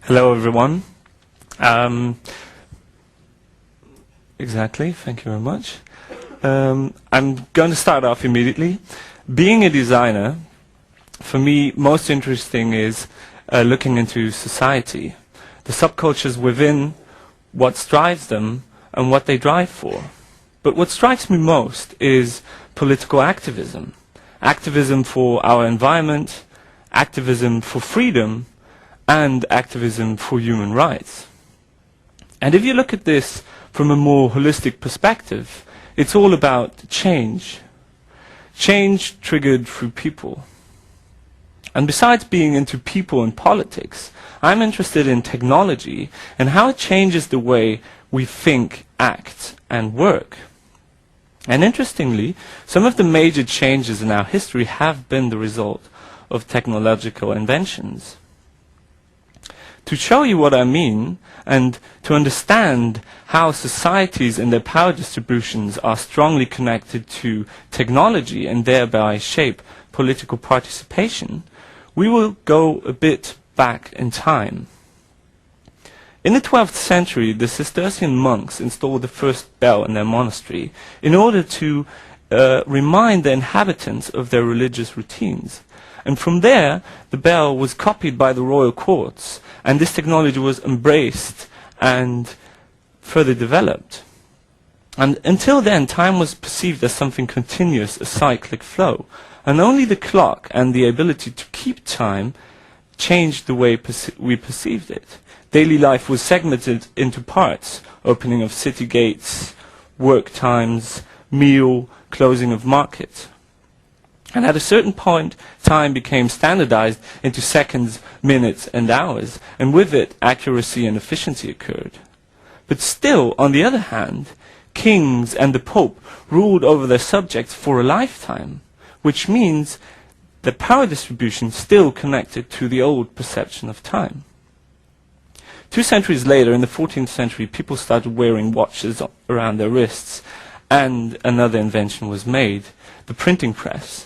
Hello, everyone. Exactly, thank you very much. I'm going to start off immediately. Being a designer, for me, most interesting is looking into society, the subcultures within, what drives them, and what they drive for. But what strikes me most is political activism. Activism for our environment, activism for freedom, and activism for human rights. And if you look at this from a more holistic perspective, it's all about change. Change triggered through people. And besides being into people and politics, I'm interested in technology and how it changes the way we think, act, and work. And interestingly, some of the major changes in our history have been the result of technological inventions. To show you what I mean, and to understand how societies and their power distributions are strongly connected to technology and thereby shape political participation, we will go a bit back in time. In the 12th century, the Cistercian monks installed the first bell in their monastery in order to remind the inhabitants of their religious routines. And from there, the bell was copied by the royal courts, and this technology was embraced and further developed. And until then, time was perceived as something continuous, a cyclic flow. And only the clock and the ability to keep time changed the way we perceived it. Daily life was segmented into parts: opening of city gates, work times, meal, closing of markets. And at a certain point, time became standardized into seconds, minutes, and hours, and with it, accuracy and efficiency occurred. But still, on the other hand, kings and the Pope ruled over their subjects for a lifetime, which means the power distribution still connected to the old perception of time. 2 centuries later, in the 14th century, people started wearing watches around their wrists, and another invention was made, the printing press.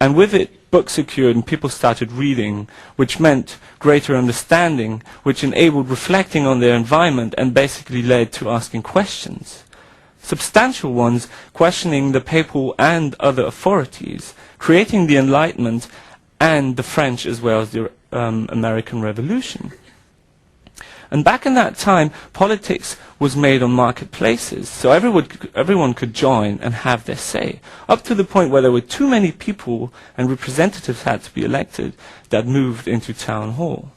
And with it, books occurred and people started reading, which meant greater understanding, which enabled reflecting on their environment and basically led to asking questions. Substantial ones, questioning the papal and other authorities, creating the Enlightenment and the French as well as the American Revolution. And back in that time, politics was made on marketplaces, so everyone could join and have their say, up to the point where there were too many people and representatives had to be elected that moved into town hall.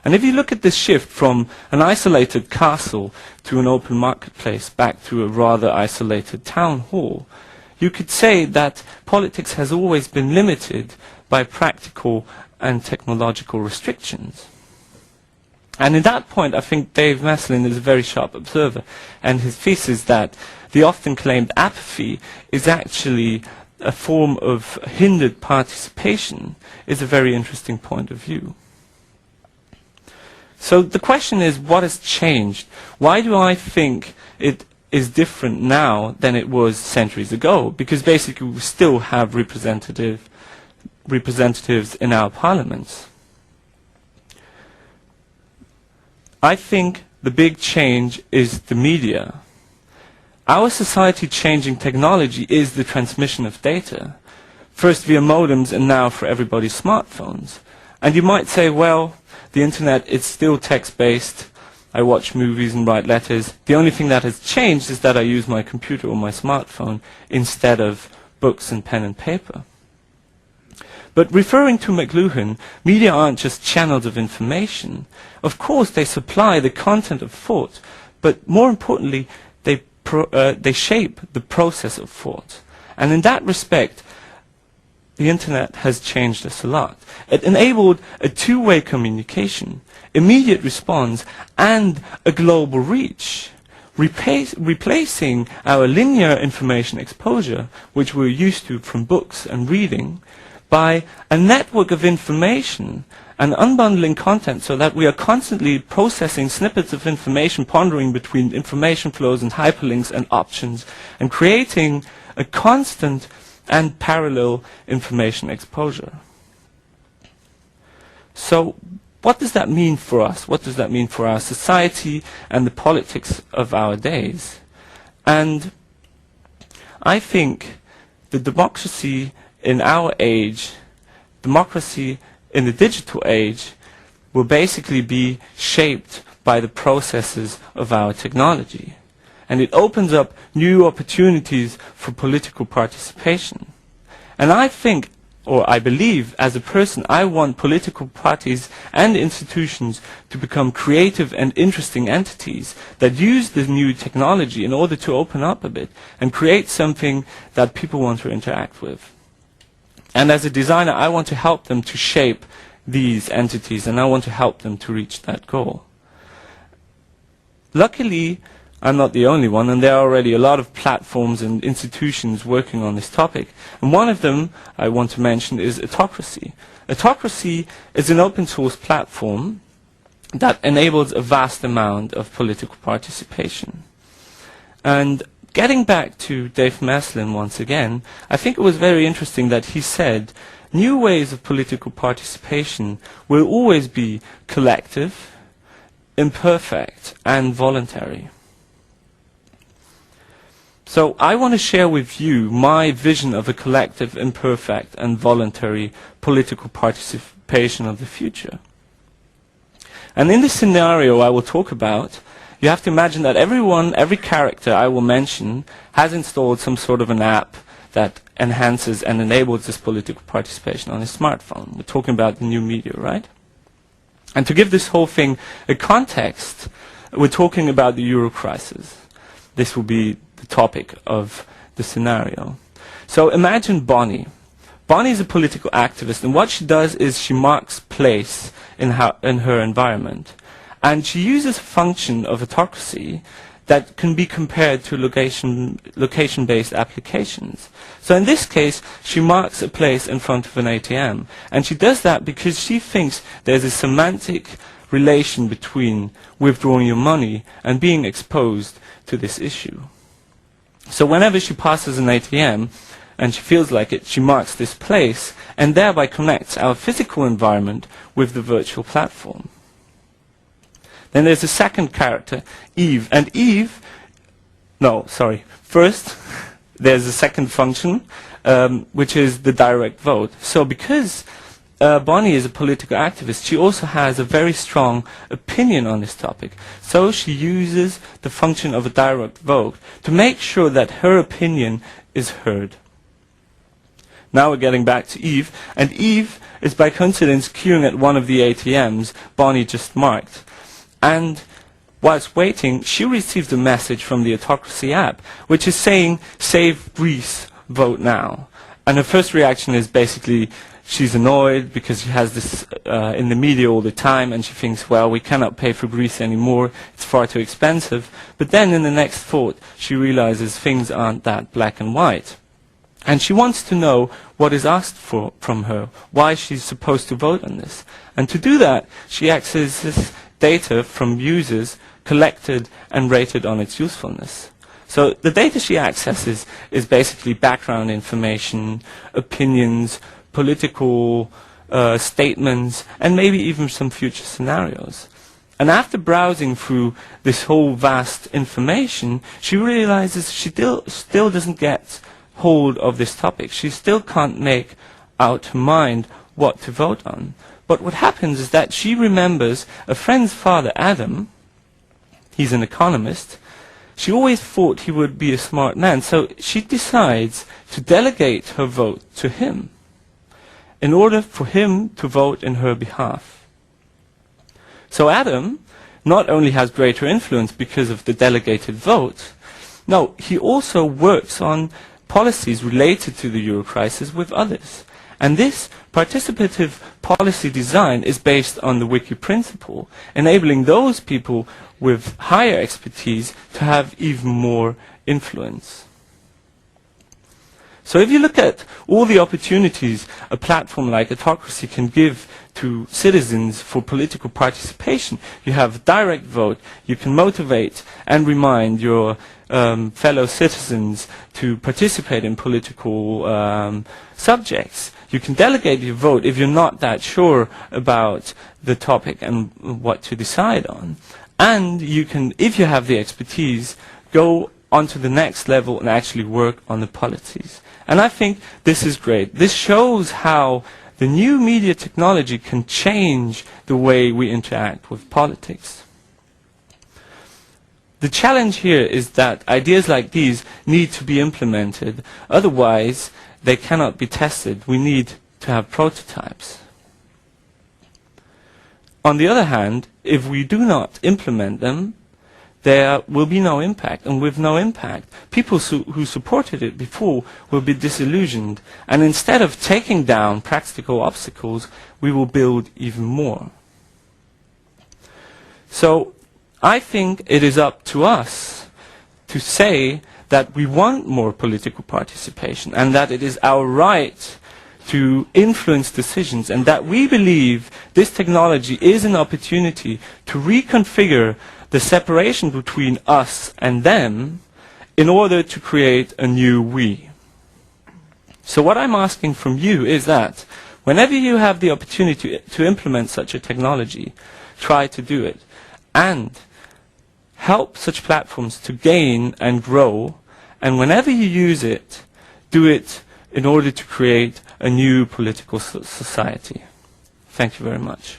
And if you look at this shift from an isolated castle to an open marketplace back to a rather isolated town hall, you could say that politics has always been limited by practical and technological restrictions. And in that point, I think Dave Maslin is a very sharp observer, and his thesis that the often claimed apathy is actually a form of hindered participation is a very interesting point of view. So the question is, what has changed? Why do I think it is different now than it was centuries ago? Because basically we still have representatives in our parliaments. I think the big change is the media. Our society changing technology is the transmission of data. First via modems and now for everybody's smartphones. And you might say, well, the internet is still text-based. I watch movies and write letters. The only thing that has changed is that I use my computer or my smartphone instead of books and pen and paper. But referring to McLuhan, media aren't just channels of information. Of course, they supply the content of thought, but more importantly, they shape the process of thought. And in that respect, the internet has changed us a lot. It enabled a two-way communication, immediate response, and a global reach, replacing our linear information exposure, which we're used to from books and reading, by a network of information and unbundling content so that we are constantly processing snippets of information, pondering between information flows and hyperlinks and options, and creating a constant and parallel information exposure. So what does that mean for us? What does that mean for our society and the politics of our days? And I think the democracy in our age, democracy in the digital age, will basically be shaped by the processes of our technology. And it opens up new opportunities for political participation. And I think, or I believe, as a person, I want political parties and institutions to become creative and interesting entities that use the new technology in order to open up a bit and create something that people want to interact with. And as a designer, I want to help them to shape these entities, and I want to help them to reach that goal. Luckily, I'm not the only one, and there are already a lot of platforms and institutions working on this topic. And one of them I want to mention is Adhocracy. Adhocracy is an open source platform that enables a vast amount of political participation. And getting back to Dave Maslin once again, I think it was very interesting that he said new ways of political participation will always be collective, imperfect, and voluntary. So I want to share with you my vision of a collective, imperfect, and voluntary political participation of the future. And in this scenario I will talk about, you have to imagine that every character I will mention has installed some sort of an app that enhances and enables this political participation on his smartphone. We're talking about the new media, right? And to give this whole thing a context, we're talking about the Euro crisis. This will be the topic of the scenario. So imagine Bonnie. Bonnie is a political activist, and what she does is she marks place in her environment. And she uses a function of Adhocracy that can be compared to location-based applications. So in this case, she marks a place in front of an ATM. And she does that because she thinks there's a semantic relation between withdrawing your money and being exposed to this issue. So whenever she passes an ATM, and she feels like it, she marks this place, and thereby connects our physical environment with the virtual platform. Then there's a second character, Eve. And first, there's a second function, which is the direct vote. So because Bonnie is a political activist, she also has a very strong opinion on this topic. So she uses the function of a direct vote to make sure that her opinion is heard. Now we're getting back to Eve, and Eve is by coincidence queuing at one of the ATMs Bonnie just marked. And whilst waiting, she receives a message from the Adhocracy app, which is saying, "Save Greece, vote now." And her first reaction is basically, she's annoyed because she has this in the media all the time, and she thinks, well, we cannot pay for Greece anymore, it's far too expensive. But then in the next thought, she realizes things aren't that black and white. And she wants to know what is asked from her, why she's supposed to vote on this. And to do that, she accesses data from users collected and rated on its usefulness. So the data she accesses is basically background information, opinions, political statements, and maybe even some future scenarios. And after browsing through this whole vast information, she realizes she still doesn't get hold of this topic. She still can't make out her mind what to vote on. But what happens is that she remembers a friend's father, Adam. He's an economist. She always thought he would be a smart man, so she decides to delegate her vote to him in order for him to vote in her behalf. So Adam not only has greater influence because of the delegated vote, no, he also works on policies related to the Euro crisis with others. And this participative policy design is based on the wiki principle, enabling those people with higher expertise to have even more influence. So if you look at all the opportunities a platform like Adhocracy can give to citizens for political participation, you have direct vote, you can motivate and remind your fellow citizens to participate in political subjects. You can delegate your vote if you're not that sure about the topic and what to decide on. And you can, if you have the expertise, go on to the next level and actually work on the policies. And I think this is great. This shows how the new media technology can change the way we interact with politics. The challenge here is that ideas like these need to be implemented. Otherwise, they cannot be tested. We need to have prototypes. On the other hand, if we do not implement them, there will be no impact. And with no impact, people who supported it before will be disillusioned. And instead of taking down practical obstacles, we will build even more. So I think it is up to us to say that we want more political participation and that it is our right to influence decisions, and that we believe this technology is an opportunity to reconfigure the separation between us and them in order to create a new we. So what I'm asking from you is that whenever you have the opportunity to implement such a technology, try to do it and help such platforms to gain and grow, and whenever you use it, do it in order to create a new political society. Thank you very much.